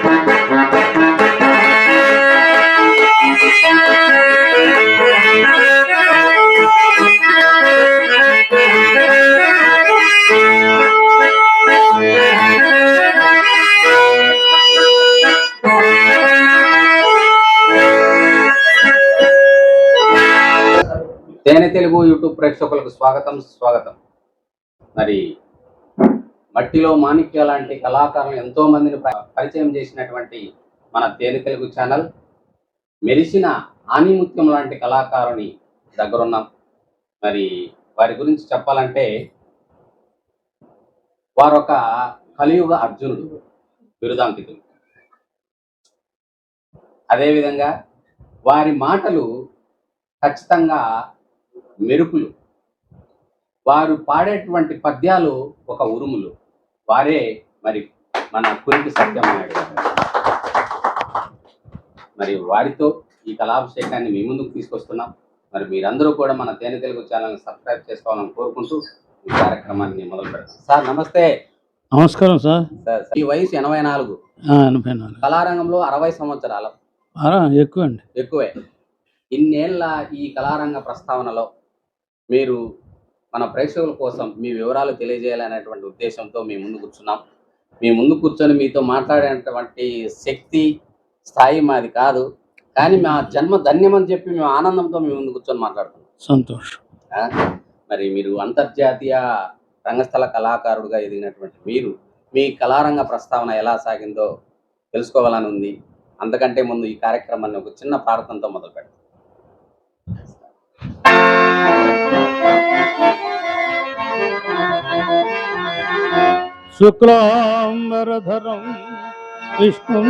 తేనె తెలుగు యూట్యూబ్ ప్రేక్షకులకు స్వాగతం. మరి మట్టిలో మాణిక్య లాంటి కళాకారులు ఎంతో మందిని పరిచయం చేసినటువంటి మన తేనె తెలుగు ఛానల్ మెరిసిన ఆనిముత్యం లాంటి కళాకారుని దగ్గరున్నాం. మరి వారి గురించి చెప్పాలంటే వారొక కలియుగ అర్జునుడు, బిరుదాంకితుడు. అదేవిధంగా వారి మాటలు ఖచ్చితంగా మెరుపులు, వారు పాడేటువంటి పద్యాలు ఒక ఉరుములు. వారే మరి మన కురిటి సత్యనారాయణ. మరి వారితో ఈ కళాభిషేకాన్ని మీ ముందుకు తీసుకొస్తున్నాం. మరి మీరందరూ కూడా మన తేనె తెలుగు ఛానల్ సబ్స్క్రైబ్ చేసుకోవాలని కోరుకుంటూ ఈ కార్యక్రమాన్ని మొదలు పెడతాం. సార్ నమస్తే. నమస్కారం సార్. ఈ వయసు 84. కళారంగంలో 60 సంవత్సరాలు ఎక్కువే. ఇన్నేళ్ల ఈ కళారంగ ప్రస్తావనలో మీరు మన ప్రేక్షకుల కోసం మీ వివరాలు తెలియజేయాలనేటువంటి ఉద్దేశంతో మీ ముందు కూర్చున్నాం. మీ ముందు కూర్చొని మీతో మాట్లాడేటువంటి శక్తి స్థాయి మాది కాదు, కానీ మా జన్మ ధన్యమని చెప్పి మేము ఆనందంతో మీ ముందు కూర్చొని మాట్లాడుతున్నాం. సంతోషం. మరి మీరు అంతర్జాతీయ రంగస్థల కళాకారుడుగా ఎదిగినటువంటి మీరు మీ కళారంగ ప్రస్తావన ఎలా సాగిందో తెలుసుకోవాలని ఉంది. అంతకంటే ముందు ఈ కార్యక్రమాన్ని ఒక చిన్న ప్రార్థనతో మొదలు పెడతాం. శుక్లాంబరధరం విష్ణుం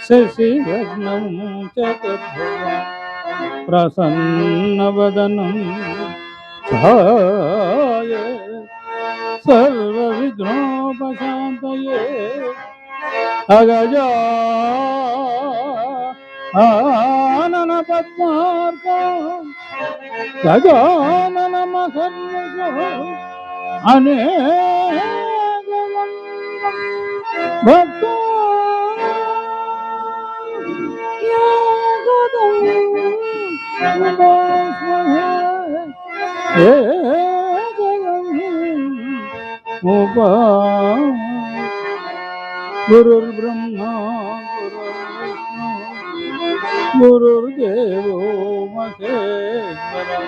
శశివర్ణం చతుర్భుజం ప్రసన్నవదనం ఛాయే సర్వవిఘ్నోపశాంతయే అగజా ఆనన పద్మార్కం గజానన మహర్నిశం అనేకం భక్తో గురుర్బ్రహ్మా గురుర్దేవో మహేశ్వరః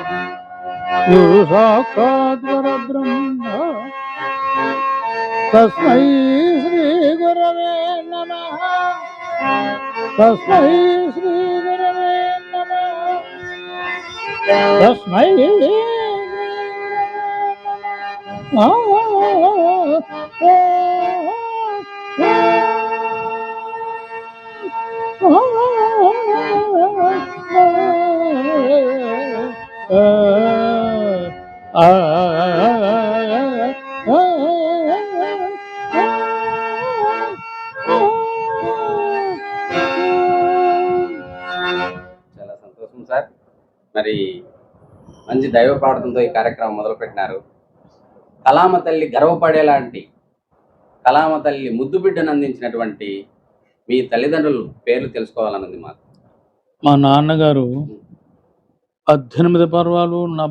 గురు సాక్షాత్ పరబ్రహ్మ తస్మై శ్రీ గురవే నమః. తస్మై శ్రీ గురవే నమః. తస్మై చాలా సంతోషం సార్. మరి మంచి దైవ ప్రార్థనతో ఈ కార్యక్రమం మొదలుపెట్టినారు. కళామ తల్లి గర్వపడేలాంటి, కళామ తల్లి ముద్దు బిడ్డను అందించినటువంటి మీ తల్లిదండ్రుల పేర్లు తెలుసుకోవాలన్నది మాకు. మా నాన్నగారు 18 పర్వాలు నా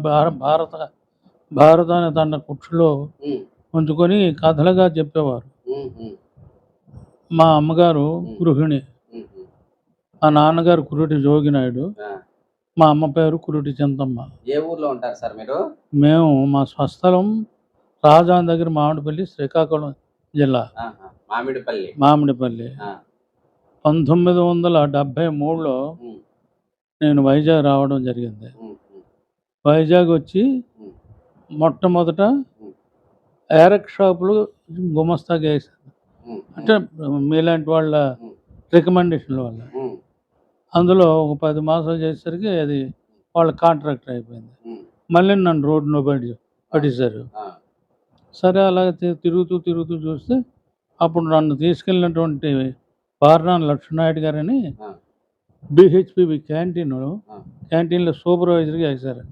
భారతాన్ని తన కుక్షులో ఉంచుకొని కథలుగా చెప్పేవారు. మా అమ్మగారు గృహిణి, మా నాన్నగారు కురుటి జోగినాయుడు, మా అమ్మ పేరు కురుటి చింతమ్మ. ఏ ఊర్లో ఉంటారు సార్ మీరు? మేము మా స్వస్థలం రాజాన్ దగ్గర మామిడిపల్లి, శ్రీకాకుళం జిల్లా. మామిడిపల్లి. 1973లో నేను వైజాగ్ రావడం జరిగింది. వైజాగ్ వచ్చి మొట్టమొదట ఎరక్ షాపులు గుమస్తాగా వేసాను. అంటే మీలాంటి వాళ్ళ రికమెండేషన్ వల్ల. అందులో ఒక 10 మాసాలు చేసేసరికి అది వాళ్ళ కాంట్రాక్ట్ అయిపోయింది. మళ్ళీ నన్ను రోడ్డులో పడేశారు. సరే అలాగే తిరుగుతూ చూస్తే అప్పుడు నన్ను తీసుకెళ్ళినటువంటి వారణాల లక్ష్మీనాయుడు గారని బిహెచ్పిబి క్యాంటీన్లో సూపర్వైజర్గా వేశారు.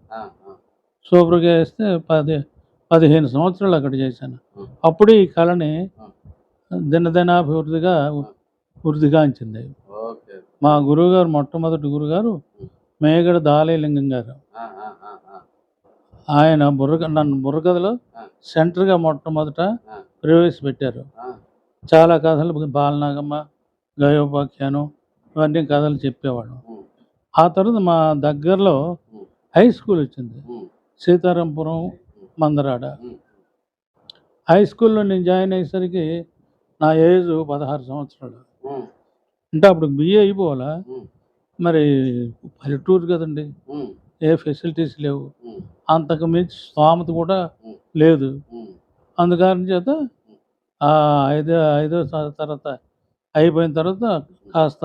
సూపర్గా వేస్తే 15 సంవత్సరాలు అక్కడ చేశాను. అప్పుడు ఈ కళని దినదినాభివృద్ధిగా వృద్ధిగాంచింది. ఓకే. మా గురువుగారు మొట్టమొదటి గురుగారు మేగడ దాలేలింగం గారు. ఆ! ఆ! ఆ! ఆ! ఆయన నన్ను బుర్రకథలో ఆ! సెంటర్‌గా మొట్టమొదట ఆ! ప్రవేశపెట్టారు. ఆ! చాలా కథలు బాలనాగమ్మ, గయోపాఖ్యానం ఇవన్నీ కథలు చెప్పేవాళ్ళం. హ్మ్. ఆ తర్వాత మా దగ్గరలో హ్మ్. హై స్కూల్ వచ్చింది. హ్మ్. సీతారాంపురం, మందరాడ. హ్మ్. హై స్కూల్‌లో నేను జాయిన్ అయ్యేసరికి నా ఏజ్ 16 సంవత్సరాలు. హ్మ్. అంటే అప్పుడు BA అయిపోవాలా. హ్మ్. మరి పల్లెటూరు కదండీ! హ్మ్. ఏ ఫెసిలిటీస్ లేవు. హ్మ్. అంతకు మించి స్తోమత కూడా హ్మ్. లేదు. హ్మ్. అందుకారణం చేత ఐదో తర్వాత అయిపోయిన తర్వాత కాస్త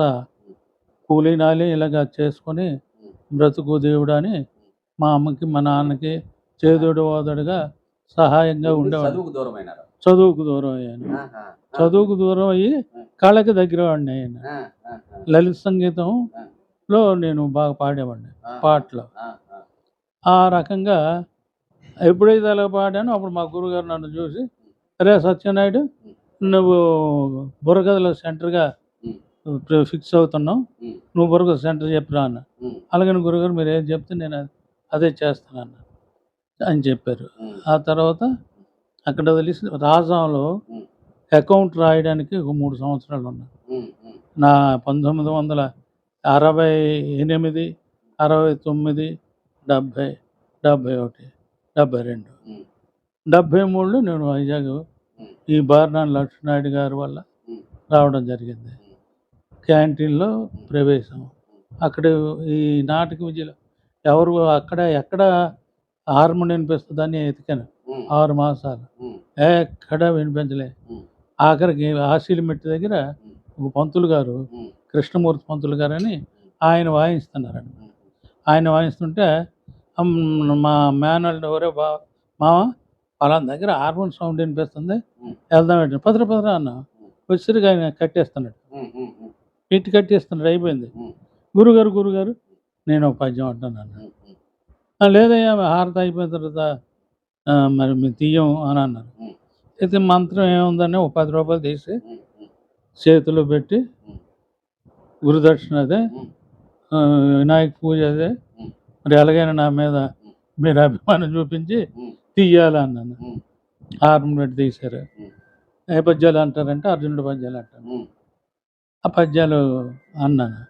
కూలీ నాలి ఇలాగ చేసుకొని బ్రతుకు దేవుడని మా అమ్మకి, మా నాన్నకి చేదోడు వాదోడుగా సహాయంగా మీరు ఉండేవాడిని. చదువుకు దూరమైనారు. చదువుకు దూరం అయ్యాను. ఆహా! ఆ! చదువుకు దూరం అయ్యి కళకి దగ్గరవాడిని అయ్యాను. ఆ! ఆ! ఆ! లలిత సంగీతంలో నేను బాగా పాడేవాడిని ఆ! పాటలు. ఆ! ఆ! ఆ రకంగా ఎప్పుడైతే అలా పాడానో అప్పుడు మా గురువుగారు నన్ను చూసి, "అరే సత్యనాయుడు, నువ్వు బుర్రకథలో సెంటర్‌గా ఫిక్స్ అవుతున్నావు. హ్మ్. నువ్వు బుర్రకథ సెంటర్ చెప్పురా" అన్నారు. హ్మ్. అలాగని గురువుగారు మీరు ఏది చెప్తే నేను అదే చేస్తానన్నా అని చెప్పారు. హ్మ్. ఆ తర్వాత అక్కడ వదిలేసి రాజాంలో హ్మ్. అకౌంట్ రాయడానికి ఒక 3 సంవత్సరాలు ఉన్నా. హ్మ్. హ్మ్. నా 1968, 69, 70, 71, 72, హ్మ్. 73లో నేను వైజాగ్ హ్మ్. ఈ బారినాని లక్ష్మీనాయుడు గారి వల్ల హ్మ్. రావడం జరిగింది. క్యాంటీన్‌లో ప్రవేశం. అక్కడ ఈ నాటక విద్యలో ఎవరు ఎక్కడ హార్మోని వినిపిస్తదని ఎతికాను. హ్మ్. 6 మాసాలు. హ్మ్. ఎక్కడా వినిపించలే. హ్మ్. ఆఖరికి ఆశీలమెట్టు దగ్గర హ్మ్. ఒక పంతులు గారు, హ్మ్. కృష్ణమూర్తి పంతులు గారని ఆయన వాయిస్తున్నారండి. హ్మ్. ఆయన వాయిస్తుంటే మా మేనల్లుడు "ఒరేయ్ మామ పలానా దగ్గర హార్మోన్ సౌండ్ వినిపిస్తుంది. హ్మ్. వెళ్దాం ఏంటి?" "పదరా అన్నా." వచ్చేసరికి ఆయన కట్టేస్తున్నాడు. హ్మ్. హ్మ్. హ్మ్. ఇటు కట్టేస్తున్నాడు అయిపోయింది. హ్మ్. గురుగారు నేను ఒక పద్యం అంటానన్నా. హ్మ్. హ్మ్. లేదయ్యా హారతి అయిపోయిన తర్వాత మరి మేము తీయం అని అన్నారు. హ్మ్. అయితే మంత్రం ఏముందని ఒక రూ. 10 తీసి హ్మ్. హ్మ్. చేతిలో పెట్టి హ్మ్. గురుదక్షిణ అదే, హ్మ్. వినాయక పూజ అదే, హ్మ్. మరి ఎలాగైనా నా మీద మీరు అభిమానం చూపించి హ్మ్. తీయాలన్నాను. హ్మ్. హారం పెట్టి తీశారు. హ్మ్. ఏ పద్యాలు అంటారంటే అర్జునుడి పద్యాలు అంటాను. హ్మ్. ఆ పద్యాలు అన్నాను.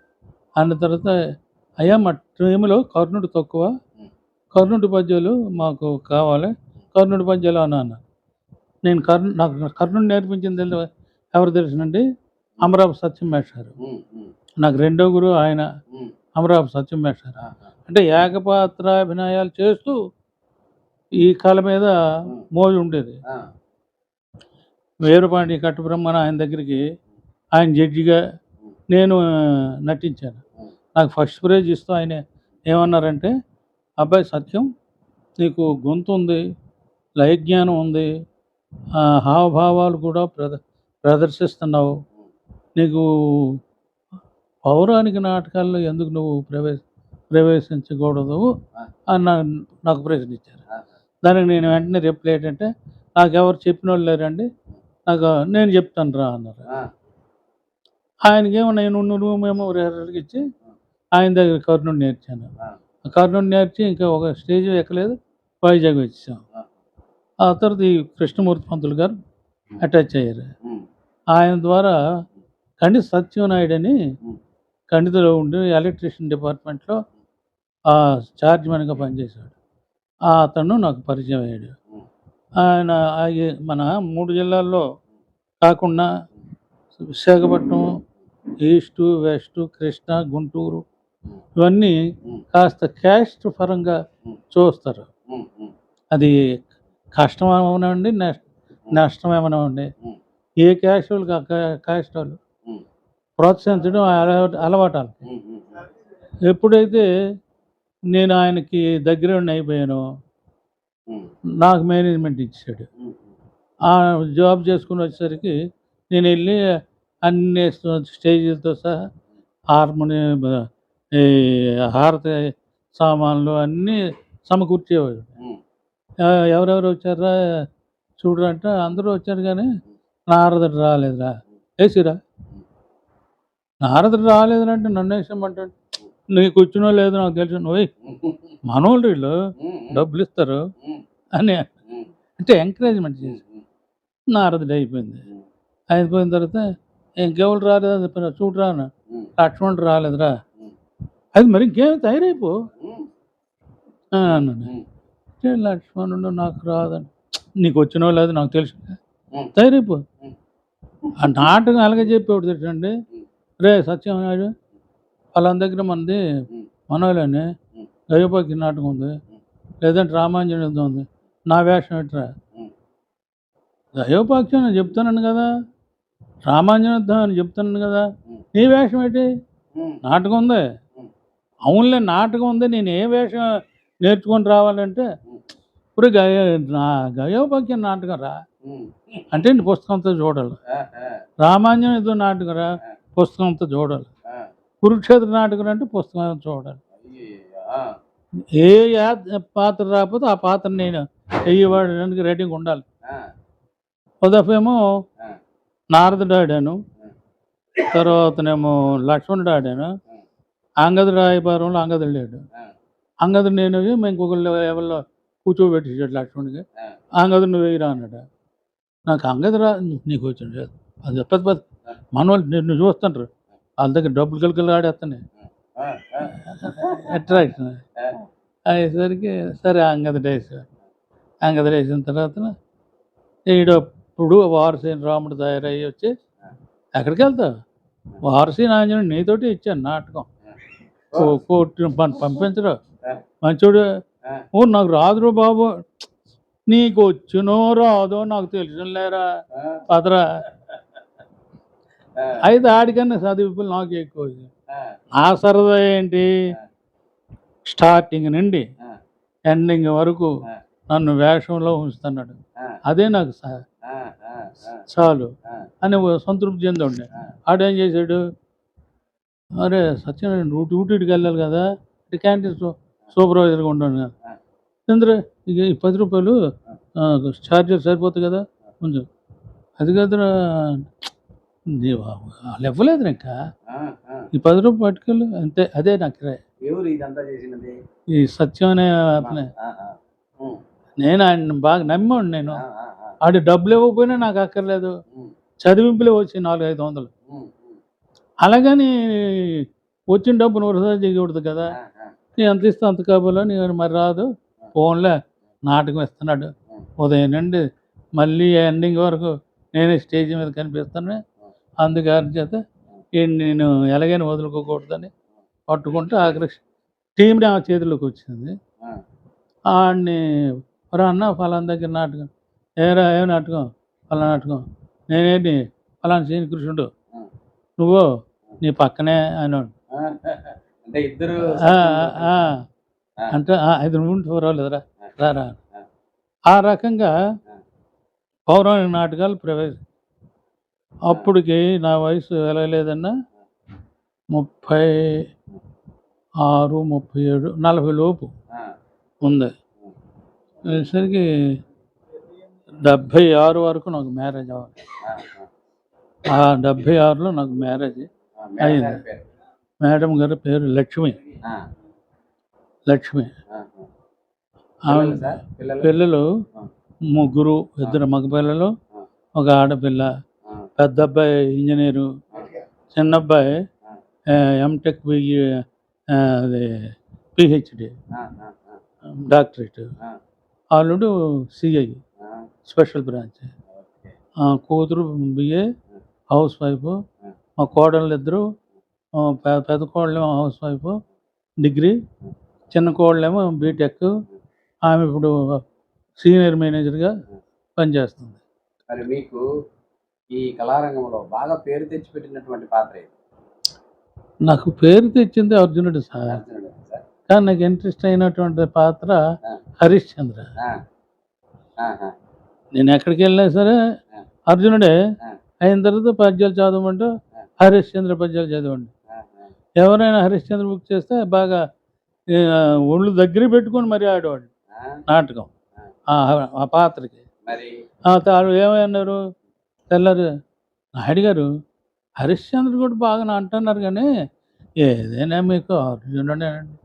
అన్న తర్వాత అయ్యా మా టీములో కర్ణుడు తక్కువ, కర్ణుడి పద్యాలు మాకు కావాలి, కర్ణుడి పద్యాలు అన్నాను. నాకు కర్ణుడిని నేర్పించింది ఎవరు తెలుసునండి? అమరాపు సత్యం మేస్టారు. హ్మ్. హ్మ్. నాకు రెండో గురువు ఆయన హ్మ్. అమరాపు సత్యం మేస్టారు. ఆహా! అంటే ఏకపాత్రాభినయాలు చేస్తూ ఈ కళ మీద మోజు ఉండేది. ఆ! వీరపాండి కట్టబ్రహ్మణ ఆయన దగ్గరికి ఆయన జడ్జిగా నేను నటించాను. నాకు ఫస్ట్ ప్రైజ్ ఇస్తూ ఆయన ఏమన్నారంటే, "అబ్బాయి సత్యం, నీకు గొంతు ఉంది, లయజ్ఞానం ఉంది, హావభావాలు కూడా ప్రదర్శిస్తున్నావు. నీకు పౌరాణిక నాటకాల్లో ఎందుకు నువ్వు ప్రవేశించకూడదు" అని నాకు ప్రశ్నించారు. దానికి నేను వెంటనే రిప్లై ఏంటంటే, "నాకెవరు చెప్పినోళ్ళు లేరండి, నేను చెప్తాను రా" అన్నారు. ఆయనకేమో నేను మేము రిహర్సల్‌కి ఇచ్చి ఆయన దగ్గర కర్ణుడిని నేర్చాను. కర్ణుడిని నేర్చి ఇంకా ఒక స్టేజ్ ఎక్కలేదు, వైజాగ్ వచ్చేసాం. ఆ తర్వాత ఈ కృష్ణమూర్తి పంతులు గారు అటాచ్ అయ్యారు. ఆయన ద్వారా కండి సత్యనాయుడు అని కండితలో ఉండి ఎలక్ట్రిషియన్ డిపార్ట్మెంట్‌లో చార్జ్ మ్యాన్‌గా పనిచేశాడు. అతను నాకు పరిచయం అయ్యాడు. ఆయన మన 3 జిల్లాల్లో కాకుండా విశాఖపట్నం, ఈస్టు, వెస్టు, కృష్ణా, గుంటూరు ఇవన్నీ కాస్త క్యాస్ట్ పరంగా చూస్తారు. అది కష్టం అవనివ్వండి, నష్టం అవనివ్వండి. ఏ క్యాస్ట్ వాళ్ళకి క్యాస్ట్ వాళ్ళు ప్రోత్సహించడం అలవాటు ఆళ్ళకి. ఎప్పుడైతే నేను ఆయనకి దగ్గరోడిని అయిపోయానో నాకు మేనేజ్మెంట్ ఇచ్చేసాడు. ఆ జాబ్ చేసుకొని వచ్చేసరికి నేను వెళ్ళి అన్ని స్టేజీలతో సహా హార్మోనియం, ఈ హారతి సామాన్లు అన్నీ సమకూర్చేవాడు. ఎవరెవరు వచ్చారా చూడరా అంటే అందరూ వచ్చారు కానీ నారదుడు రాలేదురా, ఏసిరా నారదుడు రాలేదంటే నన్ను వేసేయమంటాడు. నీకు కూర్చునో లేదో నాకు తెలుసు. నువ్వు మనోళ్ళు వీళ్ళు డబ్బులు ఇస్తారు అని అంటే ఎంకరేజ్మెంట్ చేసి నారదుడు అయిపోయింది. అయిపోయిన తర్వాత ఇంకెవరు రాలేదని చెప్పిన చూడరా అన్న. లక్ష్మణుడు రాలేదురా. అది మరి ఇంకేం తయారైపో అని అన్నాడు. లక్ష్మణుడు నాకు రాదని. నీకు వచ్చినో లేదు నాకు తెలుసు. తయారైపో. ఆ నాటకం అలాగే చెప్పేవాడు తెలుసండి. రే సత్యనారాయణ వాళ్ళని దగ్గర మనది మనోళ్ళని గయోపాకి నాటకం ఉంది, లేదంటే రామాంజన యుద్ధం ఉంది. నా వేషం ఎట్రా? గయోపాక్షి అని చెప్తున్నాను కదా, రామాంజన యుద్ధం అని చెప్తున్నాను కదా, నీ వేషం ఏంటి? నాటకం ఉంది. అవునులే నాటకం ఉంది, నేను ఏ వేషం నేర్చుకొని రావాలంటే ఇప్పుడు గయోపాఖ్యం నాటకం రా అంటే పుస్తకంతో చూడాలి. రామాంజన యుద్ధం నాటకం రా పుస్తకంతో చూడాలి. కురుక్షేత్ర నాటకం అంటే పుస్తకం చూడాలి. ఏ పాత్ర రాకపోతే ఆ పాత్ర నేను వెయ్యవాడానికి రెడీగా ఉండాలి. ఉదయమేమో నారదుడు ఆడాను, తర్వాతనేమో లక్ష్మణుడు ఆడాను, అంగదుడు రాయబారంలో అంగదుడు లేడు. అంగదుడు నేను ఇంకొక లెవెల్లో కూర్చోబెట్టేసాడు లక్ష్మణుడికి. అంగదుడు నువ్వు వేయరా అన్నాడు. నాకు అంగదు రా నీకు వచ్చింది అది పెద్ద పెద్ద మనోళ్ళు నిన్ను చూస్తుంటారు, వాళ్ళ దగ్గర డబ్బులు కలికలు ఆడేస్తాను అట్రాక్షన్ అయ్యేసరికి సరే అంగదుడు వేసాడు. అంగదుడు వేసిన తర్వాత ఈడప్పుడు వారసైన రాముడు తయారయ్యి వచ్చి ఎక్కడికి వెళ్తావు? వారసైన ఆంజనేయుడు నీతోటి ఇచ్చాను నాటకం, కోర్టు పంపించరు మంచోడు. ఓ నాకు రాదురు బాబు. నీకు వచ్చునో రాదో నాకు తెలిసిన లేరా పదరా. అయితే ఆడికన్నా చదివిపులు నాకు ఎక్కువ. నా సరదా ఏంటి, స్టార్టింగ్ నుండి ఎండింగ్ వరకు నన్ను వేషంలో ఉంచుతున్నాడు, అదే నాకు చాలు అని సంతృప్తి చెందండి. ఆడేం చేశాడు, అరే సత్యనారాయణ డ్యూటీకి వెళ్ళాలి కదా, క్యాంటీన్ సూపర్వైజర్గా ఉన్నాను కదా, చంద్ర ఇక ఈ 10 రూపాయలు ఛార్జర్ సరిపోతుంది కదా కొంచెం, అది కదరా వాళ్ళు ఇవ్వలేదు ఇంకా, ఈ 10 రూపాయలు పట్టుకెళ్ళు అంతే, అదే నాకు కిరాయి. ఈ సత్యం అనే అతనే. నేను ఆయన బాగా నమ్మేవాడు. నేను ఆడు డబ్బులు ఇవ్వకపోయినా నాకు అక్కర్లేదు, చదివింపులే వచ్చి 400-500. అలాగని వచ్చిన డబ్బును వృధా చేయకూడదు కదా, నేను ఎంత ఇస్తే అంత కాబోలో నేను మరి రాదు, ఫోన్లో నాటకం ఇస్తున్నాడు ఉదయం నుండి మళ్ళీ ఎండింగ్ వరకు నేనే స్టేజ్ మీద కనిపిస్తాను. అందుకని చేత నేను ఎలాగైనా వదులుకోకూడదని పట్టుకుంటే ఆఖరి టీంని ఆ చేతిలోకి వచ్చింది. ఆడిని అన్న ఫలానా దగ్గర నాటకం, ఏ నాటకం, ఫలానా నాటకం, నేనేంటి ఫలానా శ్రీకృష్ణుడు, నువ్వు నీ పక్కనే అనేవాడు. అంటే 5 నిమిషాలు పర్వాలేదురా రారా. ఆ రకంగా పౌరాణిక నాటకాలు ప్రవేశం. అప్పటికి నా వయసు వెళ్ళలేదన్నా 36, 37, 40 లోపు ఉంది. వచ్చేసరికి 76 వరకు నాకు మ్యారేజ్ అవ్వాలి. ఆ 76లో నాకు మ్యారేజ్ అయింది. మేడం గారి పేరు లక్ష్మి. పిల్లలు 3, 2 మగపిల్లలు, 1 ఆడపిల్ల. పెద్ద అబ్బాయి ఇంజనీరు, చిన్న అబ్బాయి ఎంటెక్ అది పిహెచ్డి డాక్టరేట్, అల్లుడు సిఐ స్పెషల్ బ్రాంచ్, కూతురు బిఏ హౌస్ వైఫ్, మా కోడళ్ళు 2, పెద్ద కోడలేమో హౌస్ వైఫ్ డిగ్రీ, చిన్న కోడలేమో బీటెక్. ఆమె ఇప్పుడు సీనియర్ మేనేజర్గా పనిచేస్తుంది. మరి మీకు ఈ కళారంగంలో బాగా పేరు తెచ్చిపెట్టినటువంటి పాత్ర ఏది? నాకు పేరు తెచ్చింది అర్జునుడు సార్, కానీ నాకు ఇంట్రెస్ట్ అయినటువంటి పాత్ర హరిశ్చంద్ర. నేను ఎక్కడికి వెళ్ళినా సరే అర్జునుడే, అయిన తర్వాత పద్యాలు చదవమంటూ హరిశ్చంద్ర పద్యాలు చదవండి. ఎవరైనా హరిశ్చంద్ర బుక్ చేస్తే బాగా ఒళ్ళు దగ్గర పెట్టుకొని మరీ ఆడేవాడు నాటకం ఆ పాత్రకి. వాళ్ళు ఏమన్నారు తెల్లారు, నాయుడు గారు హరిశ్చంద్రుడు కూడా బాగా అంటున్నారు కానీ ఏదైనా మీకు అర్జునుడే అండి.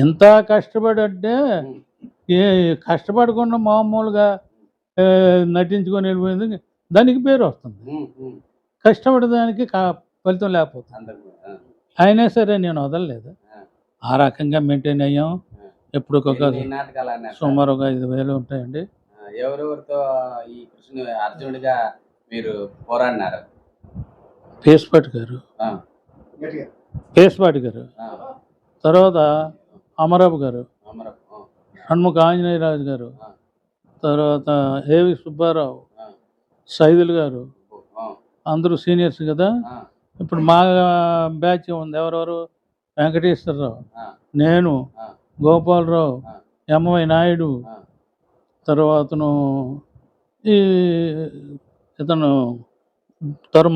ఎంత కష్టపడి అంటే ఏ కష్టపడకుండా మామూలుగా నటించుకొని వెళ్ళిపోయింది దానికి పేరు వస్తుంది. కష్టపడడానికి ఫలితం లేకపోతుంది. అయినా సరే నేను వదలలేదు. ఆ రకంగా మెయింటైన్ అయ్యాం. ఎప్పుడు సుమారు ఒక 5,000 ఉంటాయండి. ఎవరెవరితో ఈ కృష్ణుని అర్జునుడిగా మీరు పోరాడినారు? పేస్పాటి గారు, తర్వాత అమరపు గారు, షణ్ముఖ ఆంజనేయరాజు గారు, తర్వాత ఏవి సుబ్బారావు, సైదులు గారు, అందరూ సీనియర్స్ కదా. ఇప్పుడు మా బ్యాచ్ ఉంది. ఎవరెవరు? వెంకటేశ్వరరావు, నేను, గోపాలరావు, ఎంవై నాయుడు, తర్వాతను ఈ ఇతను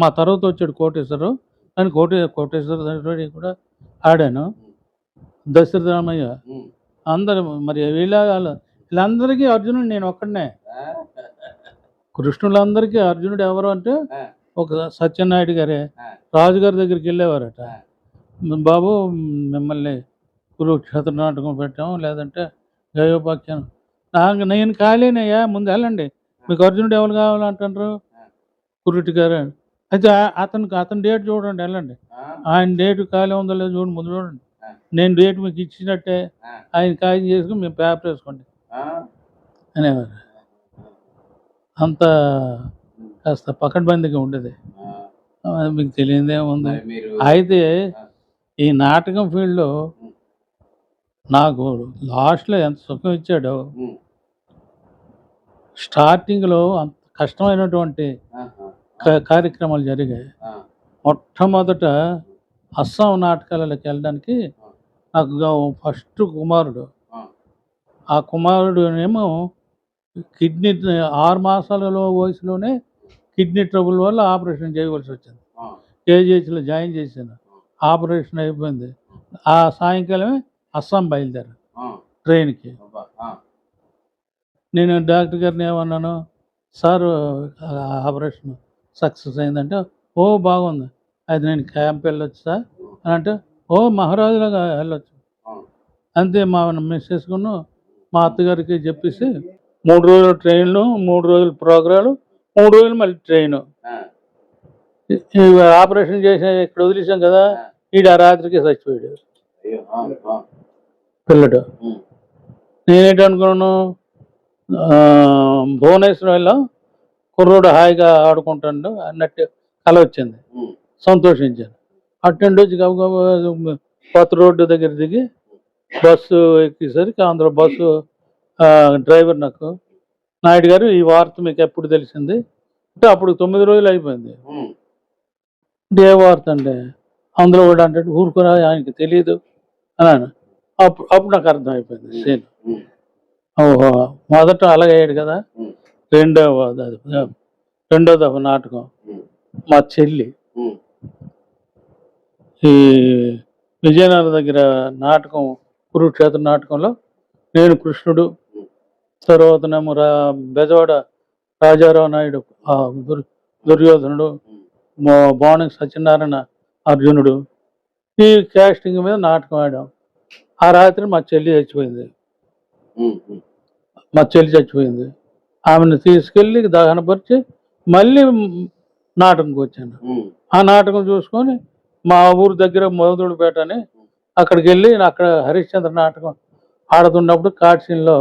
మా తర్వాత వచ్చాడు కోటేశ్వరరావు. కానీ కోటేశ్వర కూడా ఆడాను. దశరథ రామయ్య, అందరు మరి వీళ్ళందరికీ అర్జునుడు నేను ఒక్కడనే. కృష్ణులందరికీ అర్జునుడు ఎవరు అంటే ఒక సత్యనాయుడు గారే రాజుగారి దగ్గరికి వెళ్ళేవారట. బాబు మిమ్మల్ని కురుక్షేత్ర నాటకం పెట్టాము, లేదంటే గయోపాఖ్యానం. నేను ఖాళీనయ్యా, ముందు వెళ్ళండి, మీకు అర్జునుడు ఎవరు కావాలంటారు? కురుటి గారు. అయితే అతని డేట్ చూడండి, వెళ్ళండి, ఆయన డేట్ ఖాళీ ఉందో లేదో చూడండి, ముందు చూడండి, నేను డేట్ మీకు ఇచ్చినట్టే ఆయన ఖాళీ చేసుకుని మేము పేపర్ వేసుకోండి అనేవారు. అంత కాస్త పకడ్బందీగా ఉండేది. మీకు తెలియదే ఉంది. అయితే ఈ నాటకం ఫీల్డ్లో నాకు లాస్ట్లో ఎంత సుఖం ఇచ్చాడో, స్టార్టింగ్లో అంత కష్టమైనటువంటి కార్యక్రమాలు జరిగాయి. మొట్టమొదట అస్సాం నాటకాలకి వెళ్ళడానికి నాకు ఫస్ట్ కుమారుడు. ఆ కుమారుడు ఏమో కిడ్నీ 6 మాసాలలో వయసులోనే కిడ్నీ ట్రబుల్ వల్ల ఆపరేషన్ చేయవలసి వచ్చింది. కేజీహెచ్లో జాయిన్ చేశాను. ఆపరేషన్ అయిపోయింది. ఆ సాయంకాలమే అస్సాం బయలుదేరాను ట్రైన్కి. నేను డాక్టర్ గారిని ఏమన్నాను, సార్ ఆపరేషన్ సక్సెస్ అయిందంటే, ఓ బాగుంది, అది నేను క్యాంప్ వెళ్ళొచ్చు సార్ అని అంటే, ఓ మహారాజులాగా వెళ్ళొచ్చు అంతే. మా మిస్సెస్కును మా అత్తగారికి చెప్పేసి 3 రోజులు ట్రైన్లు, 3 రోజులు ప్రోగ్రాలు, 3 రోజులు మళ్ళీ ట్రైను. ఆపరేషన్ చేసి ఇక్కడ వదిలేసాం కదా, ఈడు ఆ రాత్రికి చచ్చిపోయాడు పిల్లడు. నేనేంటనుకున్నాను, భువనేశ్వరంలో కుర్రోడు హాయిగా ఆడుకుంటాడు అన్నట్టు కల వచ్చింది. సంతోషించాను. అటెండ్ వచ్చి కొత్త రోడ్డు దగ్గర దిగి బస్సు ఎక్కేసరికి అందులో బస్సు డ్రైవర్ నాకు, నాయుడు గారు ఈ వార్త మీకు ఎప్పుడు తెలిసింది అంటే, అప్పుడు 9 రోజులు అయిపోయింది. ఏ వార్త అంటే, అందులో కూడా అంటే ఊరుకురా ఆయనకి తెలియదు అన్నాను. అప్పుడు నాకు అర్థం అయిపోయింది సీన్. ఓహో, మొదట అలాగయ్యాడు కదా. రెండో దఫ నాటకం మా చెల్లి ఈ విజయనగరం దగ్గర నాటకం, కురుక్షేత్ర నాటకంలో నేను కృష్ణుడు, తర్వాతనేమో బెజవాడ రాజారావు నాయుడు దుర్యోధనుడు, బాణి సత్యనారాయణ అర్జునుడు. ఈ క్యాస్టింగ్ మీద నాటకం ఆడాం. ఆ రాత్రి మా చెల్లి చచ్చిపోయింది. ఆమెను తీసుకెళ్ళి దహనపరిచి మళ్ళీ నాటకంకి వచ్చాను. ఆ నాటకం చూసుకొని మా ఊరు దగ్గర మొదలుపేట అని అక్కడికి వెళ్ళి అక్కడ హరిశ్చంద్ర నాటకం ఆడుతున్నప్పుడు కాట్సీన్లో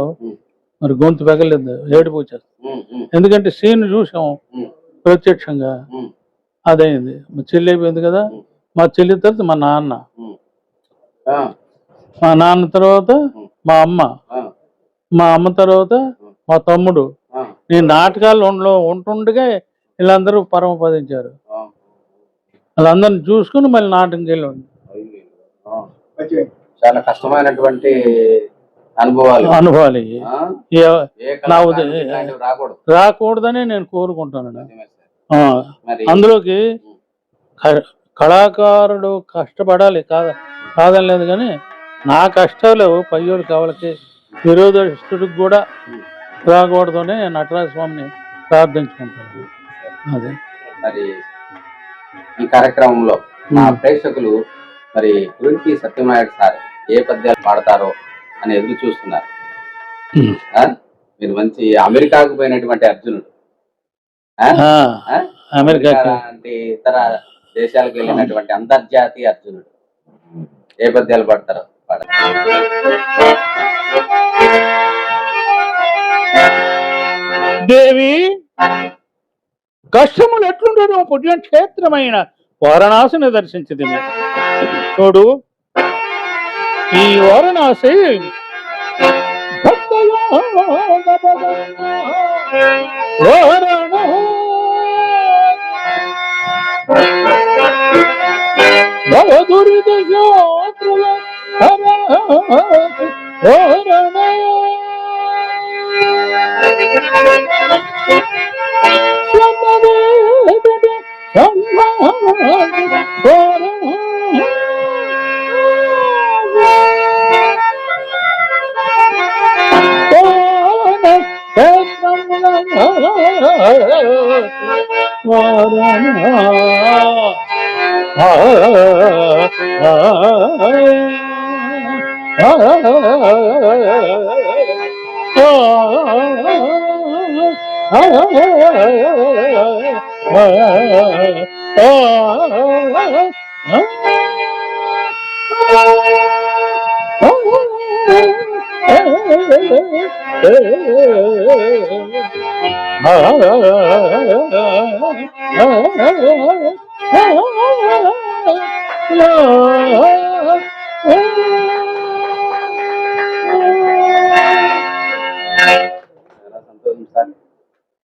మరి గొంతు పెగలేదు, ఏడుపు వచ్చేస్తుంది. ఎందుకంటే సీన్ చూసాం ప్రత్యక్షంగా. అదైంది. మా చెల్లి అయిపోయింది కదా. మా చెల్లి తర్వాత మా నాన్న తర్వాత మా అమ్మ తర్వాత మా తమ్ముడు. నేను నాటకాల్లో ఉంటుండగా వీళ్ళందరూ పరమపదించారు. వాళ్ళందరిని చూసుకుని మళ్ళీ నాటకంకి వెళ్ళండి. చాలా కష్టమైనటువంటి అనుభవాలు రాకూడదని నేను కోరుకుంటాను. అందులోకి కళాకారుడు కష్టపడాలి కాదని లేదు, కానీ నా కష్టాలు పయ్యోడు కావాలకి విరోధస్తుడికి కూడా రాకూడదని నటరాజ స్వామిని ప్రార్థించుకుంటాను. అదే మరి ఈ కార్యక్రమంలో మా ప్రేక్షకులు మరి కురింటి సత్యనారాయణ సార్ ఏ పద్యాలు పాడతారో అని ఎదురు చూస్తున్నారు. మీరు మంచి అమెరికాకు పోయినటువంటి అర్జునుడు, అమెరికా అంటే ఇతర దేశాలకు వెళ్ళినటువంటి అంతర్జాతీయ అర్జునుడు. ఏ పద్యాలు పాడతారో దేవి కష్టములు ఎట్లుండేనో పుణ్యక్షేత్రమైన వారణాసిని దర్శించింది. చూడు, ఈ వారణాసి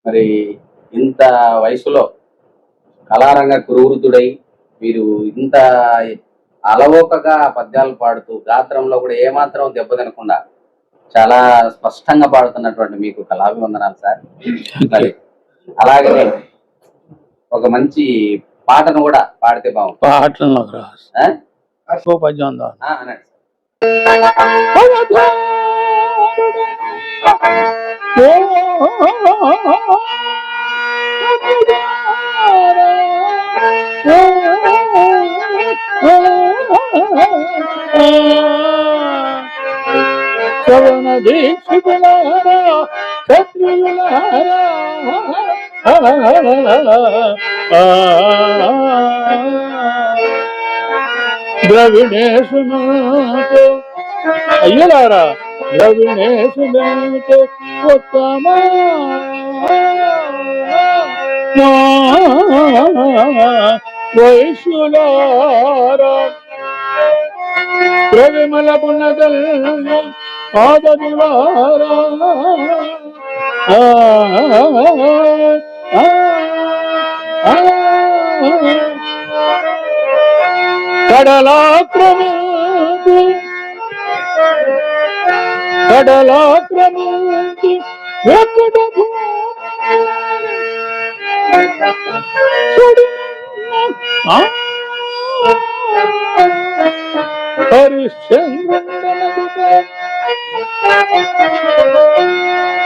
మరి ఇంత వయసులో కళారంగ కురువృద్ధుడై మీరు ఇంత అలవోకగా పద్యాలు పాడుతూ గాత్రంలో కూడా ఏమాత్రం దెబ్బతినకుండా చాలా స్పష్టంగా పాడుతున్నటువంటి మీకు కళాభివందనాలు సార్. మరి అలాగే ఒక మంచి పాటను కూడా పాడితే బాగుంది. పాటలు పద్యం అనండి. శ్రవణ దీక్షితులారా క్షత్రియులారా ద్రవిణేశునాథ అయ్యలారా ద్రవిణేశునాథ ఉత్తమ వైశ్యులారా ప్రవిమల పుణ్యదల్ల పాదదివారా కడలాక్రమించి ఎక్కడ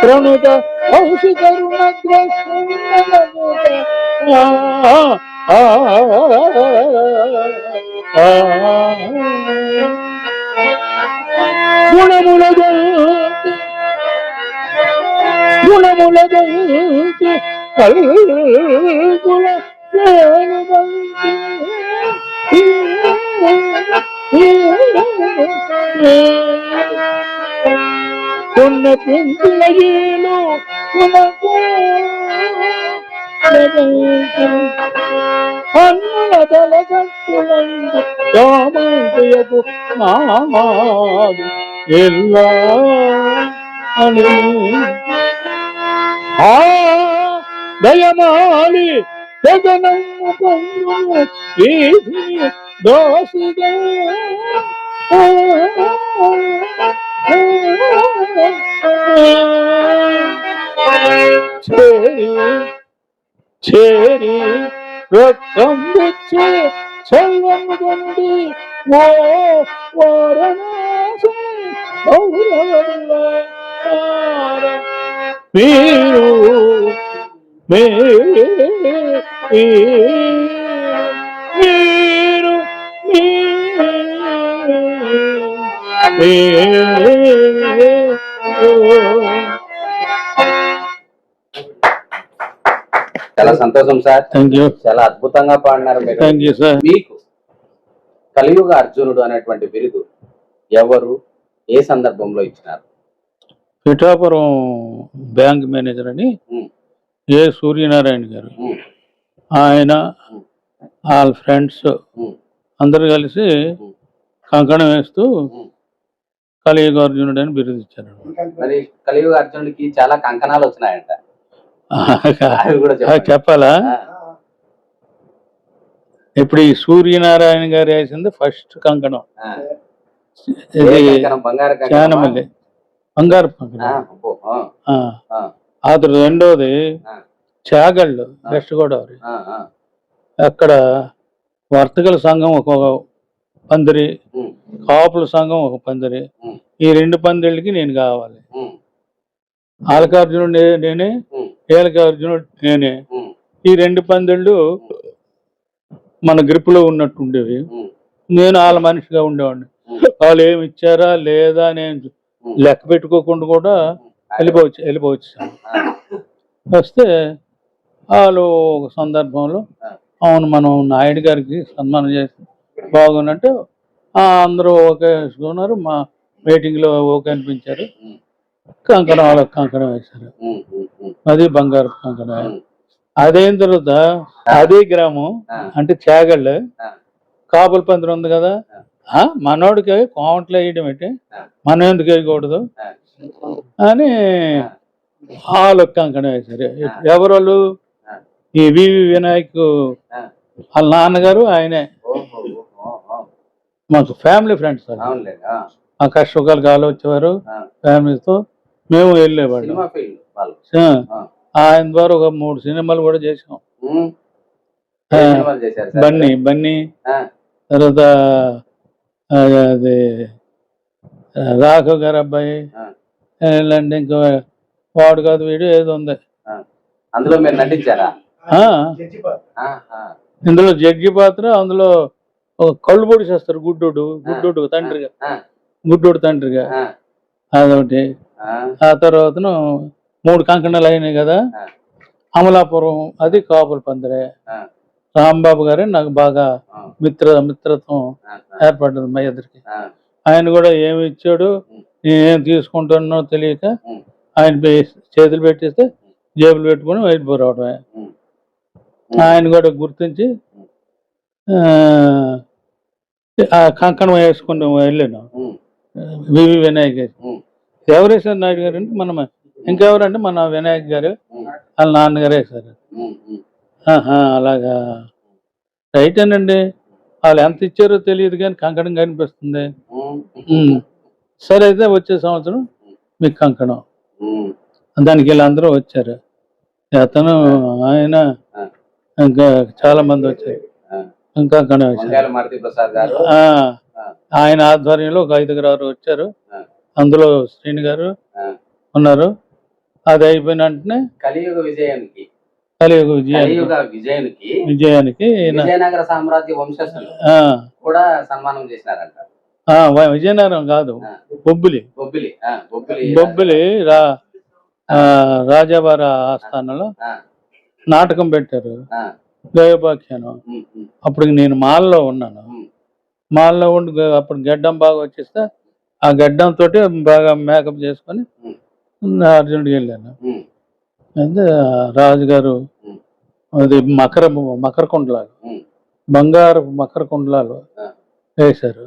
ప్రణుత గుణములదంతి కల్గుల ఉన్న పింఛీలు అన్నుల తలగట్టులందు రామయ్యకు నామాలు ఎల్లా అని దయమాలి జగనమ్ము పొంగు వీధి దోసిగా చేరి రక్తం వచ్చి చెల్లము కొండి ఓ వారణాసి మీరు సంతోషం సార్. Thank you. చాలా అద్భుతంగా పాడినారు మీరు. Thank you sir. మీకు కలియుగ అర్జునుడు అనేటువంటి బిరుదు ఎవరు ఏ సందర్భంలో ఇచ్చినారు? పిఠాపురం బ్యాంక్ మేనేజర్ అని ఏ సూర్యనారాయణ గారు, ఆయన వాళ్ళ ఫ్రెండ్స్ అందరు కలిసి కంకణం వేస్తూ కలియుగ అర్జునుడు అని బిరుదు ఇచ్చారు. మరి కలియుగ అర్జునుడికి చాలా కంకణాలు వచ్చినాయంట, అవి కూడా చెప్పాలా? ఇప్పుడు ఈ సూర్యనారాయణ గారు వేసింది ఫస్ట్ కంకణం, చానమల్లి బంగారు కంకణం. ఆ రెండోది చాగళ్ళు, వెస్ట్ గోదావరి. అక్కడ వర్తకుల సంఘం ఒక పందిరి, కాపుల సంఘం ఒక పందిరి. ఈ 2 పందిళ్ళకి నేను కావాలి. ఆలకార్జునుడు నేనే, ఏలకార్జునుడు నేనే. ఈ 2 పందిళ్ళు మన గ్రిప్పులో ఉన్నట్టు ఉండేవి. నేను వాళ్ళ మనిషిగా ఉండేవాడిని. వాళ్ళు ఏమి ఇచ్చారా లేదా నేను లెక్క పెట్టుకోకుండా కూడా వెళ్ళిపోవచ్చు. వస్తే వాళ్ళు ఒక సందర్భంలో అవును మనం నాయుడు గారికి సన్మానం చేసి బాగున్నట్టు అందరూ ఓకే వేసుకున్నారు. మా మీటింగ్లో ఓకే అనిపించారు. కంకణం వాళ్ళకి కంకణం వేశారు. అది బంగారు కంకణం. అదైన తర్వాత అదే గ్రామం అంటే చాగళ్ళు కాపుల పందిరి ఉంది కదా, మనోడికి కోమట్లు వేయడం ఏంటి, మనం ఎందుకు వేయకూడదు అని వాళ్ళకి కంకణం వేశారు. ఎవరు? ఈ వివి వినాయక్ వాళ్ళ నాన్నగారు ఆయనే. మాకు ఫ్యామిలీ ఫ్రెండ్స్ ఆ కష్టకాలు కాలు వచ్చేవారు ఫ్యామిలీతో, మేము వెళ్ళేవాళ్ళం. ఆయన ద్వారా ఒక 3 సినిమాలు కూడా చేసాం. బన్నీ తర్వాత అది రాఘవ్ గారు అబ్బాయి, ఇలాంటి ఇంకో వాడు కాదు వీడు ఏదో ఉంది. అందులో మీరు నటించారా? ఇందులో జడ్జి పాత్ర. అందులో కళ్ళు పొడి చేస్తారు గుడ్డోడు తండ్రిగా అదొకటి. ఆ తర్వాత 3 కంకణాలు అయినాయి కదా. అమలాపురం అది కాపుల పందిరే. రాంబాబు గారే నాకు బాగా మిత్రత్వం ఏర్పడ్డది మా ఇద్దరికి. ఆయన కూడా ఏమి ఇచ్చాడు నేనేం తీసుకుంటున్నానో తెలియక ఆయన చేతులు పెట్టిస్తే జేబులు పెట్టుకుని వెళ్ళిపోరావడమే. ఆయన కూడా గుర్తించి ఆ కంకణం వేసుకుని వెళ్ళాను. వివి వినాయక్ ఎవరేసారు నాయుడు గారు అంటే మన ఇంకెవరంటే మన వినాయక్ గారు వాళ్ళ నాన్నగారు వేశారు. అలాగా రైట్ అనండి. వాళ్ళు ఎంత ఇచ్చారో తెలియదు కానీ కంకణం కనిపిస్తుంది. సరే అయితే వచ్చే సంవత్సరం మీకు కంకణం, దానికి వీళ్ళందరూ వచ్చారు. అతను ఆయన ఇంకా చాలా మంది వచ్చారు. ఇంకా ఆయన ఆధ్వర్యంలో ఒక 5 వచ్చారు. అందులో శ్రీని గారు ఉన్నారు. అది అయిపోయిన వెంటనే కలియుగ విజయానికి విజయనగర సామ్రాజ్య వంశస్థులు కూడా సన్మానం చేసినారంట. విజయనగరం కాదు, బొబ్బిలి రాజావారి ఆస్థానంలో నాటకం పెట్టారు, దైవపాఖ్యానం. అప్పుడు నేను మాల్లో ఉన్నాను. మాల్లో ఉండి అప్పుడు గడ్డం బాగా వచ్చేస్తే ఆ గడ్డం తోటి బాగా మేకప్ చేసుకొని అర్జునుడికి వెళ్ళాను. అయితే రాజుగారు అది మకర కుండలాలు, బంగారు మకర కుండలాలు వేశారు.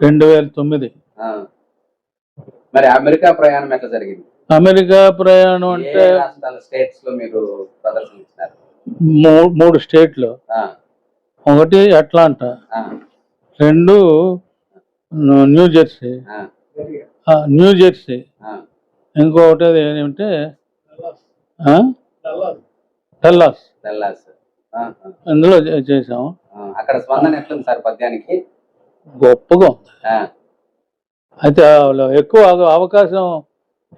2009. మరి అమెరికా ప్రయాణం ఎట్లా జరిగింది? అమెరికా ప్రయాణం అంటే స్టేట్స్ లో మీరు ప్రదర్శించారు? 3 స్టేట్లు. ఒకటి అట్లాంటా, 2 న్యూ జెర్సీ, ఇంకొకటి ఏమంటే డల్లాస్. ఇందులో చేసాము. అక్కడ స్పందన ఎట్లుంది సార్ పద్యానికి? గొప్పగా ఉంది. అయితే ఎక్కువ అవకాశం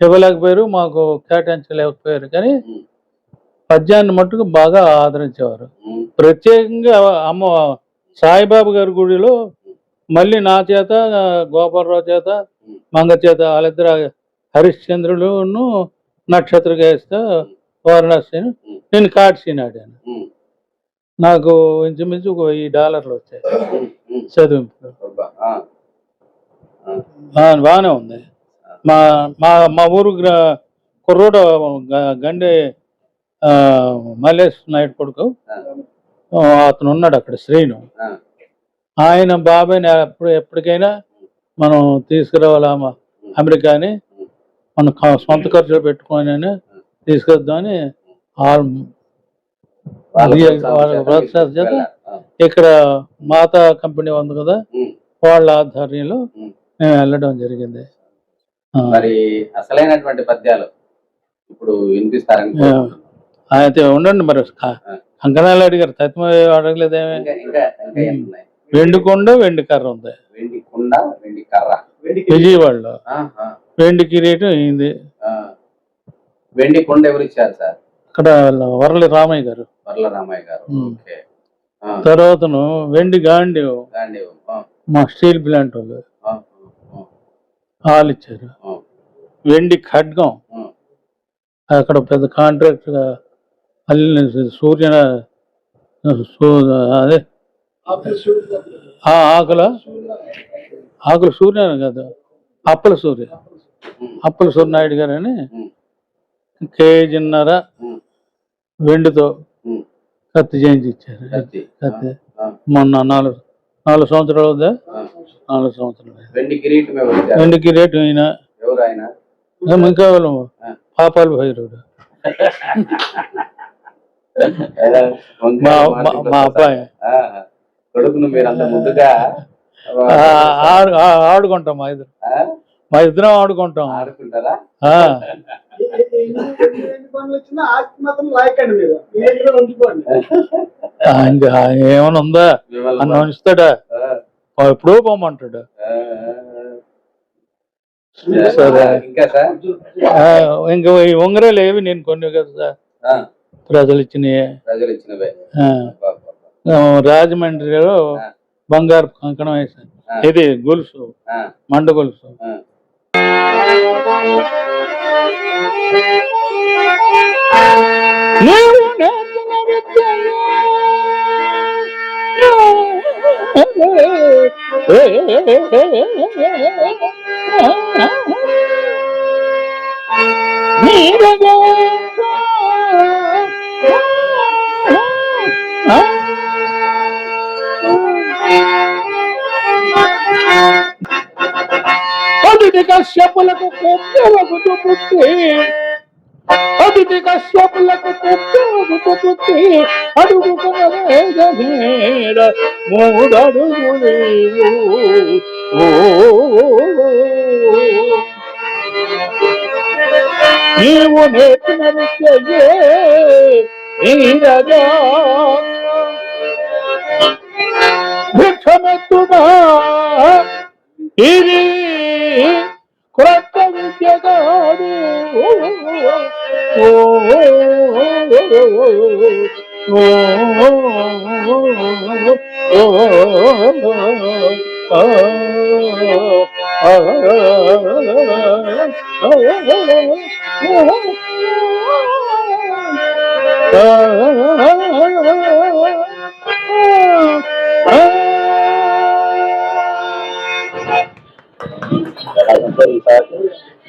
ఇవ్వలేకపోయారు, మాకు కేటాయించలేకపోయారు. కానీ పద్యాన్ని మట్టుకు బాగా ఆదరించేవారు. ప్రత్యేకంగా సాయిబాబా గారి గుడిలో మళ్ళీ నా చేత, గోపాలరావు చేత, మంగ చేత వాళ్ళిద్దరు హరిశ్చంద్రులను నక్షత్ర వేస్తే వారణాసి నేను కాడ్సీని ఆడాను. ఉమ్, నాకు ఇంచుమించు ఒక $1000 వచ్చాయి చదివింపులు. అబ్బా, ఆ, బాగానే ఉంది. మా మా మా ఊరు కుర్రోడు గండి మల్లేష్ నాయుడు కొడుకు అతను ఉన్నాడు అక్కడ, శ్రీను. ఆ, ఆయన బాబాయ్ని ఎప్పటికైనా మనం తీసుకురావాలా అమెరికాని, మన సొంత ఖర్చులు పెట్టుకొని తీసుకొద్దామని వాళ్ళ ప్రోత్సాహం చేత ఇక్కడ మాతా కంపెనీ ఉంది కదా, వాళ్ళ ఆధ్వర్యంలో మేము వెళ్ళడం జరిగింది. మరి అసలైనటువంటి పద్యాలు ఇప్పుడు వినిపిస్తారని అయితే ఉండండి. మరి కంకణాలు అడిగారు, తత్మ అడగలేదేమే. వెండి కొండ వెండి కర్ర ఉంది వెండి కుండ వెండి కర్ర విజయవాడలో. వెండి కిరీటం అయింది. వెండి కొండ ఎవరు ఇచ్చారు సార్? అక్కడ వరలి రామయ్య గారు. వర్ల రామయ్య గారు. ఓకే. తర్వాతను వెండి గాంధీ మా స్టీల్ ప్లాంట్ వాళ్ళు వాళ్ళు ఇచ్చారు. వెండి ఖడ్గం అక్కడ పెద్ద కాంట్రాక్ట్ గా అల్లిన సూర్య అదే ఆకుల సూర్య కాదు, అప్పల సూర్యనాయుడు గారు అని కేజీన్నర వెండితో కత్తి చేయించి ఇచ్చారు. కత్తి మొన్న 4 సంవత్సరాలు అవుదా, 4 సంవత్సరాలు. వెండి కిరీటం అయినా ఇంకా పాపాలు భైరవుడు మా అబ్బాయి కొడుకును మీరు అంత ముందుగా ఆడుకుంటాం. మా ఇద్దరం ఆడుకుంటాం. ఆడుకుంటారా? ఏమైనా ఉందా అన్న ఉంచుతాడా? ఎప్పుడో పోమంటాడు. సరే, ఇంకా ఈ ఉంగరాలు ఏవి నేను కొన్ని కదా సార్, ప్రజలు ఇచ్చినవే. రాజమండ్రిలో బంగారు కంకణం వేసాను. ఇది గొలుసు, మండ గొలుసు. అతిథి కశ్యపులకు కుక్కవగుతు పుట్టి, అతిథి కశ్యపులకు కుక్కవగుతు పుట్టి, అడుగుకునేద 3 అడుగులు నీవు నేర్చిన విద్యయే నీరగా భిక్షమెత్తుమా ఇది క్రొత్త విద్య కాదు.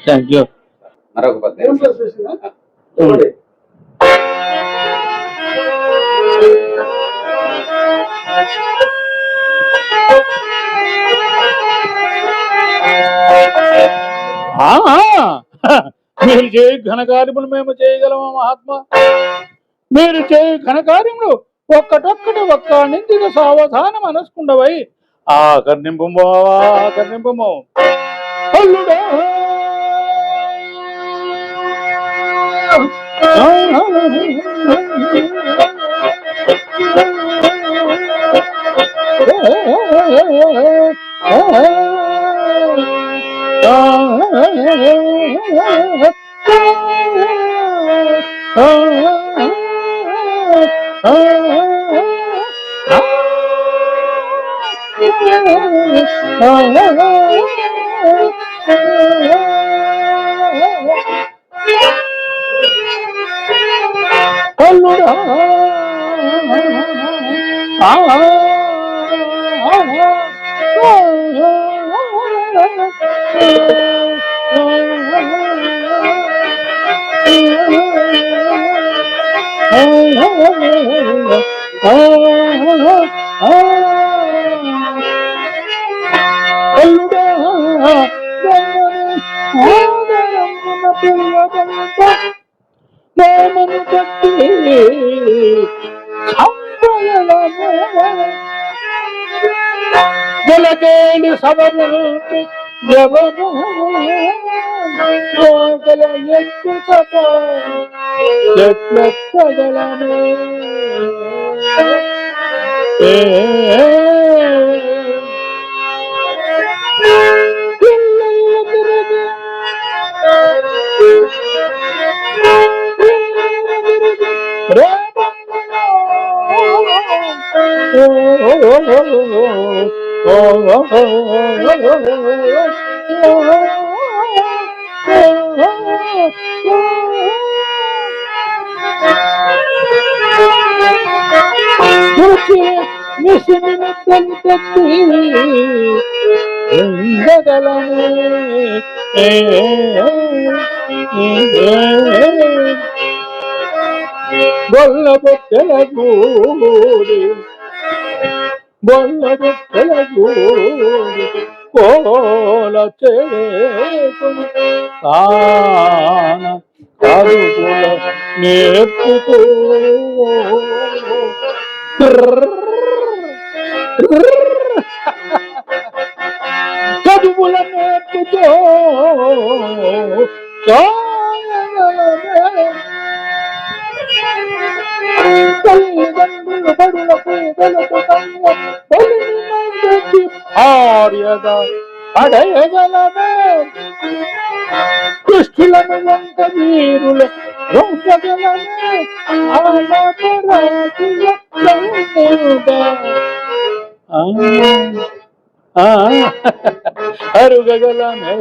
Thank you. మరొక పద్యం. మీరు చేయ ఘనకార్యములు మేము చేయగలమా మహాత్మా? మీరు చేయ ఘనకార్యములు ఒక్కటొక్కటి ఒక్క నిందిన సావధానం అనసుకుండవై కర్ణింపు అల్లుడా ప్రేమను బట్టి వెలగేని సవరు ఎవరు కోగల ఎక్కువ ఎట్లెక్కగలను బొల్ల బొట్టెల గూడి కోల చేకుని తాన కరుగుల నేర్పుతూ చదువుల నేర్పుతో తల్లిదండ్రులు బడులకు వెలుగు భార్యగా పడయగలమే దుష్టులను వంట వీరులు రొంపగలమే అరుగగలమే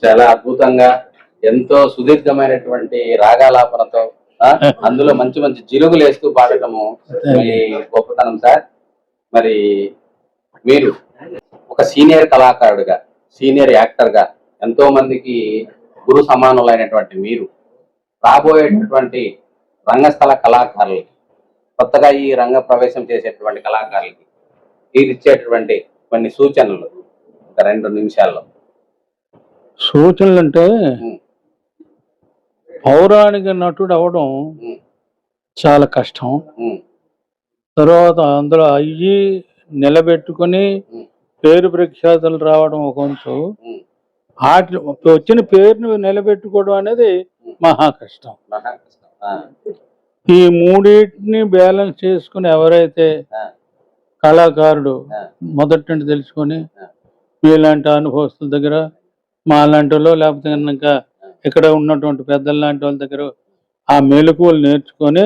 చాలా అద్భుతంగా ఎంతో సుదీర్ఘమైనటువంటి రాగాలాపనతో అందులో మంచి మంచి జిలుగులు వేస్తూ పాడటము మీ గొప్పతనం సార్. మరి మీరు ఒక సీనియర్ కళాకారుడిగా, సీనియర్ యాక్టర్ గా ఎంతో మందికి గురు సమానులైనటువంటి మీరు రాబోయేటటువంటి రంగస్థల కళాకారులకి, కొత్తగా ఈ రంగ ప్రవేశం చేసేటువంటి కళాకారులకి మీరు ఇచ్చేటటువంటి కొన్ని సూచనలు ఒక 2 నిమిషాల్లో. సూచనలు అంటే పౌరాణిక నటుడు అవడం చాలా కష్టం. తర్వాత అందులో అయ్యి నిలబెట్టుకుని పేరు ప్రఖ్యాతులు రావడం ఒక వంతు, వాటి వచ్చిన పేరును నిలబెట్టుకోవడం అనేది మహా కష్టం. ఈ మూడింటిని బ్యాలెన్స్ చేసుకుని ఎవరైతే కళాకారుడు మొదటి నుండి తెలుసుకొని మీలాంటి అనుభవస్తుల దగ్గర, మా లాంటి వాళ్ళు, లేకపోతే ఇంకా ఇక్కడ ఉన్నటువంటి పెద్దల లాంటి వాళ్ళ దగ్గర ఆ మెలకువలు నేర్చుకొని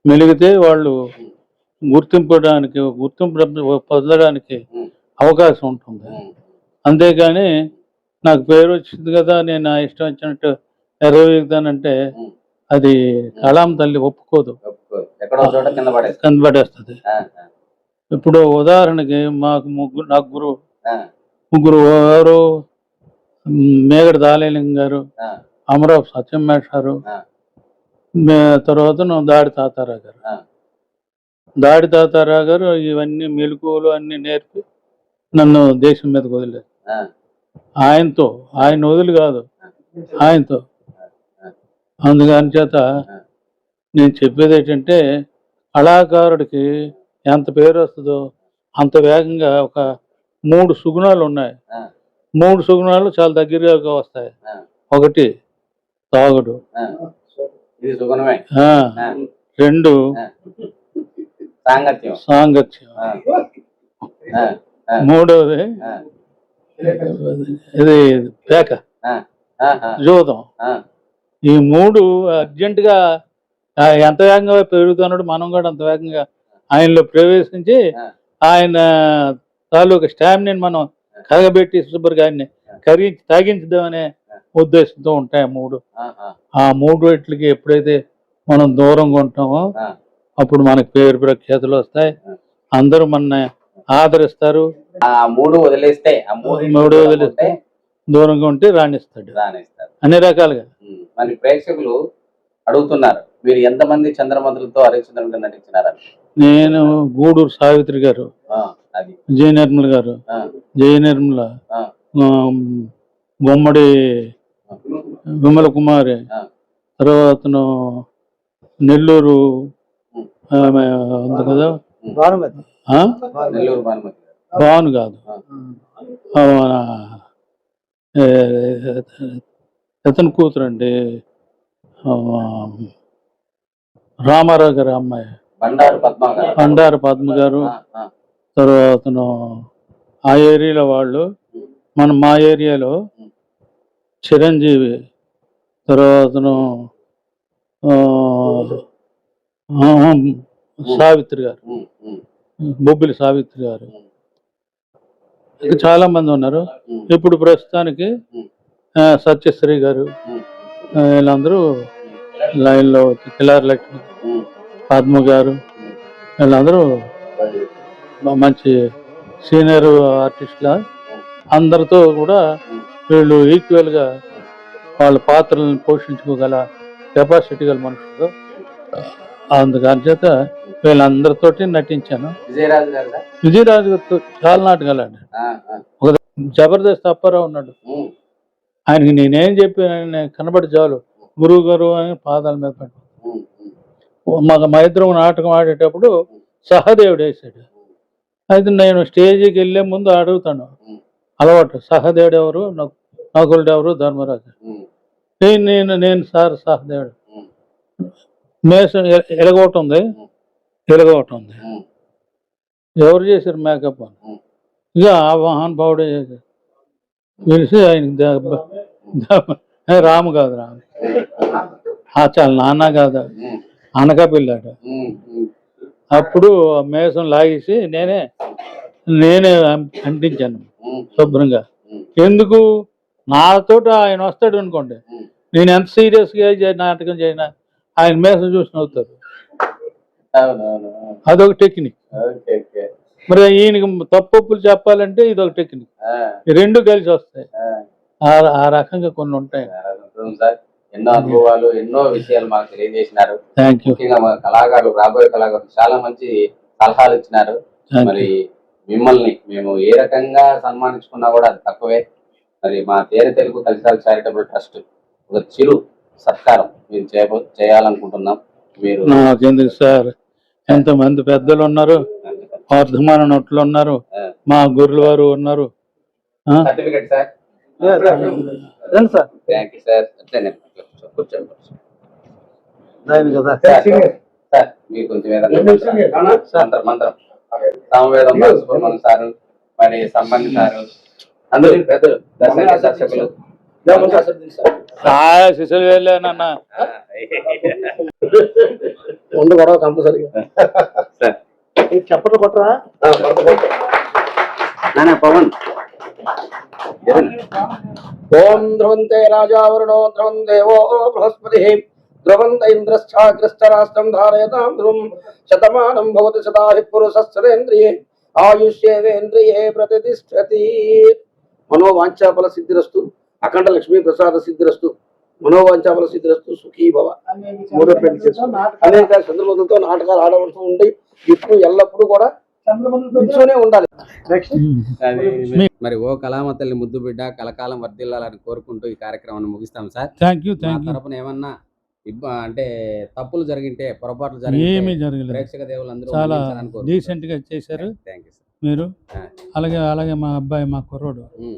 మెలిగితే వాళ్ళు గుర్తింపు పొందడానికి అవకాశం ఉంటుంది. అంతేగాని నాకు పేరు వచ్చింది కదా నేను నా ఇష్టం వచ్చినట్టు ఎర్రవేగుతానంటే అది కళాం తల్లి ఒప్పుకోదు, కింద పడేస్తుంది. ఇప్పుడు ఉదాహరణకి మాకు నాకు ముగ్గురు ఎవరు, మేగడ దాలేలింగం గారు, అమరావు సత్యం మేషారు, తర్వాత దాడి తాతారావు గారు. దాడి తాతారావు గారు ఇవన్నీ మెలకువలు అన్ని నేర్పి నన్ను దేశం మీదకి వదిలేదు. ఆయనతో, ఆయన వదిలి కాదు, ఆయనతో. అందుకని చేత నేను చెప్పేది ఏంటంటే కళాకారుడికి ఎంత పేరు వస్తుందో అంత వేగంగా ఒక 3 సుగుణాలు ఉన్నాయి. 3 సుగుణాలు చాలా దగ్గరగా వస్తాయి. ఒకటి తాగుడు, 2 సాంగత్యం, 3వది ఇది పేక జూదం. ఈ 3 అర్జెంటుగా ఎంత వేగంగా పెరుగుతున్నాడు మనం కూడా అంత వేగంగా ఆయనలో ప్రవేశించి ఆయన తాలూకు స్టామినాని మనం కరగబెట్టి శుభ్రంగా ఆయన్ని కరిగించి తాగించుదామనే ఉద్దేశంతో ఉంటాయి 3. ఆ 3 వాటికి ఎప్పుడైతే మనం దూరంగా ఉంటామో అప్పుడు మనకు పేరు ప్రఖ్యాతులు వస్తాయి, అందరూ మన ఆదరిస్తారు. ఆ 3 వదిలేస్తే దూరంగా ఉంటే రాణిస్తాడు అన్ని రకాలుగా. మరి ప్రేక్షకులు అడుగుతున్నారు మీరు ఎంతమంది చంద్రమంతులతో హరిశ్చంద్రులుగా నటించినారని. నేను గూడూరు సావిత్రి గారు, జయ నిర్మల గారు, జయ నిర్మల, గుమ్మడి విమల కుమారి, తర్వాత నెల్లూరు ఉంది కదా భాను కాదు, ఇతను కూతురండి రామారావు గారి అమ్మాయి బండారు పద్మ గారు. తర్వాత ఆ ఏరియాలో వాళ్ళు, మా ఏరియాలో చిరంజీవి, తర్వాత సావిత్రి గారు, బొబ్బిలి సావిత్రి గారు, ఇంకా చాలా మంది ఉన్నారు. ఇప్పుడు ప్రస్తుతానికి సత్యశ్రీ గారు, వీళ్ళందరూ లైన్లో, కిలారి లక్ష్మి, పద్మ గారు, వీళ్ళందరూ మంచి సీనియర్ ఆర్టిస్టుల. అందరితో కూడా వీళ్ళు ఈక్వల్గా వాళ్ళ పాత్రలను పోషించుకోగల కెపాసిటీ గల మనుషులు. అందుకని చేత వీళ్ళందరితోటి నటించాను. విజయరాజు గారితో చాలా నాటకాలండి. ఒక జబర్దస్త్ అప్పారావు ఉన్నాడు, ఆయనకి నేనేం చెప్పాను కనబడి చాలు గురువు గారు అని పాదాల మీద పడి మా ఇద్దరం నాటకం ఆడేటప్పుడు సహదేవుడు వేసాడు. అయితే నేను స్టేజీకి వెళ్ళే ముందు అడుగుతాను అలవాటు, సహదేవుడు ఎవరు, నకులుడు ఎవరు, ధర్మరాజు. నేను సార్ సహదేవుడు ఉమ్, మేసం ఎలగొకటి ఉంది, ఎలగొకటి ఉంది. ఉమ్, ఎవరు చేశారు మేకప్ అని? ఉమ్. ఇక ఆ మహానుభావుడే చేశారు. పిలిచి ఆయన రాము కాదు, రాము చాలా నాన్న కాదు, ఉమ్, అనగా పిల్లాడు. ఉమ్, ఉమ్. అప్పుడు ఆ మేసం లాగేసి నేనే అంటించాను ఉమ్, శుభ్రంగా. ఉమ్, ఎందుకు? నాతోటి ఆయన వస్తాడు అనుకోండి, ఉమ్. నేను ఎంత సీరియస్గా నాటకం చేయినా ఆయన మేసం చూసి నవ్వుతారు. అవునవును. అదొక టెక్నిక్. Okay, okay. మరి ఈయనకి తప్పొప్పులు చెప్పాలంటే ఇదొక టెక్నిక్. ఆ, ఈ రెండు కలిసి వస్తాయి. ఆ. ఆ రకంగా కొన్ని ఉంటాయి. చాలా సంతోషం సార్. ఎన్నో అనుభవాలు, ఎన్నో విషయాలు మాకు తెలియజేసినారు. Thank you. ముఖ్యంగా మా కళాకారులు, రాబోయే కళాకారులు చాలా మంచి సలహాలు ఇచ్చినారు. మరి మిమ్మల్ని మేము ఏ రకంగా సన్మానించుకున్నా కూడా అది తక్కువే. మరి మా తేనె తెలుగు కల్చరల్ చారిటబుల్ ట్రస్ట్ ఒక చిరు సత్కారం మేము చేయాలనుకుంటున్నాం. మీరు నాకెందుకు సార్, ఎంతమంది పెద్దలు ఉన్నారు, వర్ధమాన నోట్లు ఉన్నారు, మా గురుల వారు ఉన్నారు. Certificate sir. Sir thank you sir. అట్లనే కూర్చోండి. సార్ మీరు కొంచెం మంత్రం సామవేదం సుబ్రహ్మణ్యం సారు, మరి సంబంధి సారు, అందరూ పెద్దలు, దర్శకులు శిశులు వెళ్ళానన్న ముందు గొడవ కంపల్సరిగా సార్. చెప్పట్లు కొట్టరా నానా పవన్. ఓం ధ్రువంతే రాజా వరుణో ధ్రువం దేవో బృహస్పతి ధ్రువంత ఇంద్రశ్చాగ్రస్తరాష్ట్రం ధారయతాం ధ్రువం శతమానం భవతి శతాహి పురుషస్సదేంద్రియే ఆయుష్యేవేంద్రియే ప్రతిష్టతి. మనోవాంఛాఫల సిద్ధిరస్తు, అఖండ లక్ష్మీ ప్రసాద సిద్ధిరస్తు, మనోవాంఛాఫల సిద్ధిరస్తు, సుఖీ భవ. మూడో పెళ్లి చేసుకుని అనేక చంద్రమంతులతో నాటకాలు ఆడవలసి ఉండి ఇప్పుడు ఎల్లప్పుడూ కూడా కూర్చొనే ఉండాలి. మరి ఓ కళామ తల్లి ముద్దు బిడ్డ కలకాలం వర్ధిల్లాలని కోరుకుంటూ ఈ కార్యక్రమాన్ని ముగిస్తాం సార్. Thank you. మా తరపున ఏమన్నా అంటే తప్పులు జరిగింటే, పొరపాట్లు ఏమీ జరిగితే జరగలేదు. ప్రేక్షక దేవులందరూ చాలా మన్నించాలని కోరుకుంటున్నాం. డీసెంట్ గా చేశారు థ్యాంక్ యూ సార్. మీరు. ఆ. అలాగే మా అబ్బాయి, మా కుర్రోడు ఉమ్,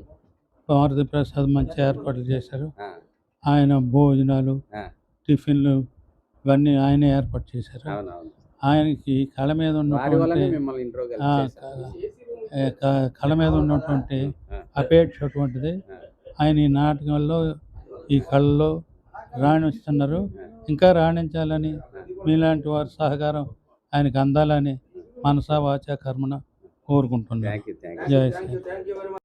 భారతి ప్రసాద్ మంచి ఏర్పాట్లు చేశారు. ఆ, ఆయన భోజనాలు, ఆ. టిఫిన్లు ఇవన్నీ ఆయనే ఏర్పాటు చేశారు. అవునవును. ఆయనకి కళ మీద వారి వల్లనే ఉన్నటువంటి మిమ్మల్ని ఇంట్రో కళ మీద ఉన్నటువంటి అపేక్ష అటువంటిది. ఆయన ఈ నాటకంలో, ఈ కళలో రాణిస్తున్నారు. ఇంకా రాణించాలని, మీలాంటి వారి సహకారం ఆయనకు అందాలని మనసా వాచా కర్మన కోరుకుంటున్నాను. Thank you. జై శ్రీ.